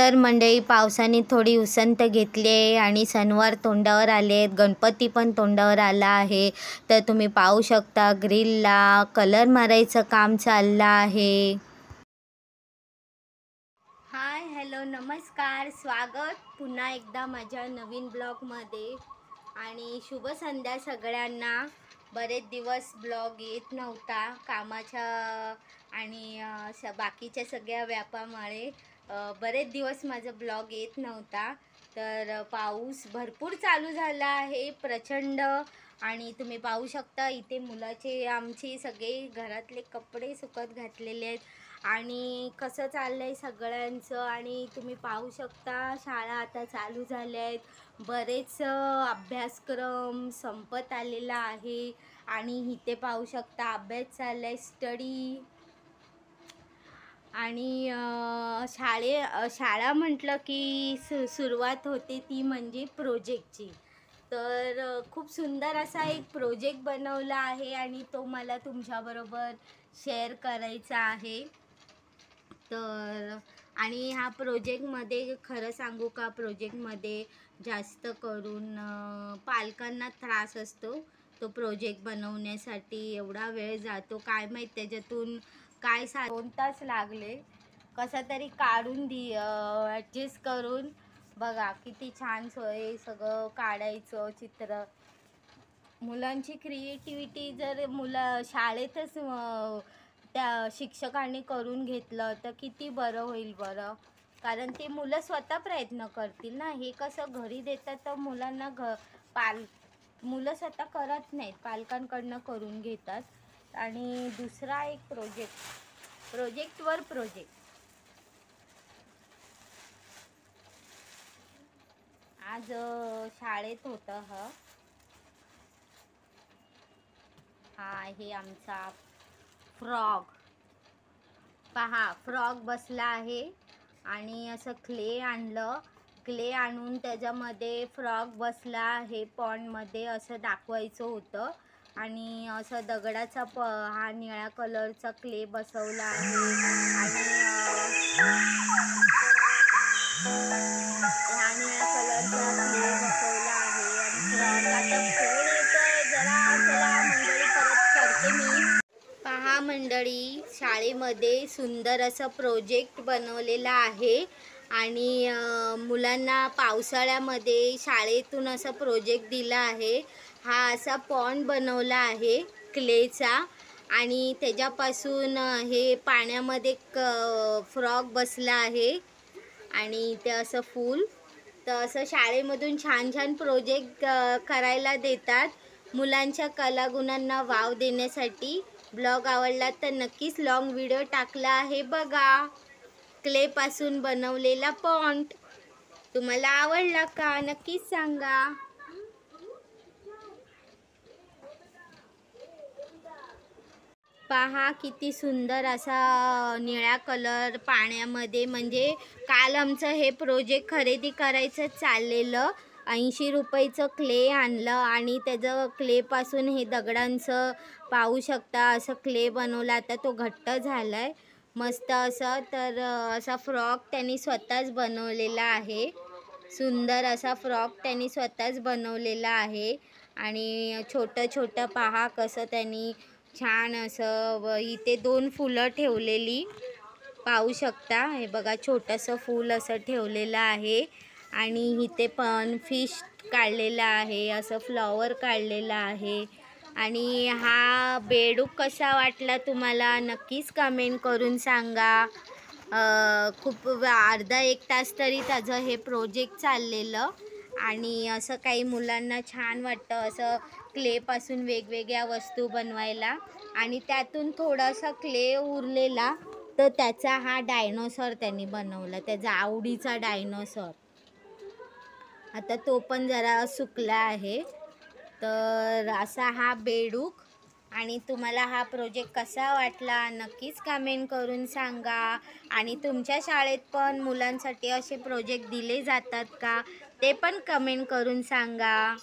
तर मंडळी, पावसाने थोडी उसंत घेतली आहे आणि सणवार तोंडावर आले आहेत, गणपती पण तोंडावर आला आहे. तर तुम्ही पाहू शकता ग्रिलला कलर मारायचं काम चाललं आहे. हाय, हॅलो, नमस्कार, स्वागत पुन्हा एकदा माझ्या नवीन ब्लॉगमध्ये. आणि शुभ संध्या सगळ्यांना. बरेच दिवस ब्लॉग येत नव्हता कामाच्या आणि बाकीच्या सगळ्या व्यापामुळे बरेच दिवस माझा ब्लॉग येत नव्हता. तर पाऊस भरपूर चालू झाला आहे, प्रचंड. आणि तुम्ही पाहू शकता इथे मुलाचे आमचे सगळे घरातले कपडे सुकत घातलेले आहेत. आणि कसं चाललं आहे सगळ्यांचं. आणि तुम्ही पाहू शकता शाळा आता चालू झाल्या आहेत, बरेच अभ्यासक्रम संपत आलेला आहे. आणि इथे पाहू शकता अभ्यास चालला आहे, स्टडी. आणि शाळा म्हटलं की सुरुवात होते ती म्हणजे प्रोजेक्टची. तर खूप सुंदर असा एक प्रोजेक्ट बनवला आहे आणि तो मला तुमच्याबरोबर शेअर करायचा आहे. तर आणि ह्या प्रोजेक्टमध्ये खरं सांगू का, प्रोजेक्टमध्ये जास्त करून पालकांना त्रास असतो. तो प्रोजेक्ट बनवण्यासाठी एवढा वेळ जातो, काय माहीत त्याच्यातून काय 2 तास लागले कसा तरी काढून ॲडजस्ट करून. बघा किती छान सोय, सगळं काढायचं चित्र. मुलांची क्रिएटिव्हिटी जर शाळेतच त्या शिक्षकांनी करून घेतलं तर किती बरं होईल बरं. कारण ते मुलं स्वतः प्रयत्न करतील ना. हे कसं घरी देतात तर मुलांना मुलं स्वतः करत नाहीत, पालकांकडनं करून घेतात. आणि दुसरा एक प्रोजेक्टवर प्रोजेक्ट आज शाळेत होतं. हा आहे आमचा फ्रॉग. पहा, फ्रॉग बसला आहे. आणि असं क्ले आणून त्याच्यामध्ये फ्रॉग बसला आहे पॉन्डमध्ये, असं दाखवायचं होतं. आणि असं दगडाचा हा निळ्या कलरचा क्ले बसवला आहे. आणि हा निळ्या कलरचा क्ले बसवला आहे. आणि फ्रॉग आता फोड येतोय जरा. चला मंडळी, परत करते मी. पहा मंडळी, शाळेमध्ये सुंदर असं प्रोजेक्ट बनवलेला आहे. आणि मुलांना पावसाळ्यामध्ये शाळेतून असा प्रोजेक्ट दिला आहे. हा असा पॉन्ड बनवला आहे क्लेचा. आणि त्याच्यापासून हे पाण्यामध्ये फ्रॉग बसला आहे. आणि ते असं फूल. तर असं शाळेमधून छान छान प्रोजेक्ट करायला देतात मुलांच्या कलागुणांना वाव देण्यासाठी. ब्लॉग आवडला तर नक्कीच लॉंग व्हिडिओ टाकला आहे बघा. क्लेपासून बनवलेला पॉन्ड तुम्हाला आवडला का, नक्कीच सांगा. पहा किती सुंदर असा निळ्या कलर पाण्यामध्ये. म्हणजे काल आमचं हे प्रोजेक्ट खरेदी करायचं चाललेलं. 80 रुपयाचं क्ले आणलं आणि त्याचं क्लेपासून हे दगडांचं पाहू शकता असं क्ले बनवला. आता तो घट्ट झाला आहे मस्त असं. तर असा फ्रॉक त्यांनी स्वतःच बनवलेला आहे. सुंदर असा फ्रॉक त्यांनी स्वतःच बनवलेला आहे. आणि छोटं पहा कसं त्यांनी छान असं. इथे 2 फुलं ठेवलेली पाहू शकता. हे बघा, छोटंसं फूल असं ठेवलेलं आहे. आणि इथे पण फिश काढलेला आहे, असं फ्लॉवर काढलेला आहे. आणि हा बेडूक कसा वाटला तुम्हाला, नक्कीच कमेंट करून सांगा. खूप अर्धा 1 तास तरी त्याचं हे प्रोजेक्ट चाललेलं. आणि असं काही मुलांना छान वाटतं असं क्लेपासून वेगवेगळ्या वस्तू बनवायला. आणि त्यातून थोडासा क्ले उरलेला तर त्याचा हा डायनोसॉर त्यांनी बनवला, त्याचा आवडीचा डायनोसॉर. आता तो पण जरा सुकला आहे. तर असा हा बेडूक. आणि तुम्हाला हा प्रोजेक्ट कसा वाटला नक्कीच कमेंट करून सांगा. आणि तुमच्या शाळेत पण मुलांसाठी असे प्रोजेक्ट दिले जातात का, ते पण कमेंट करून सांगा.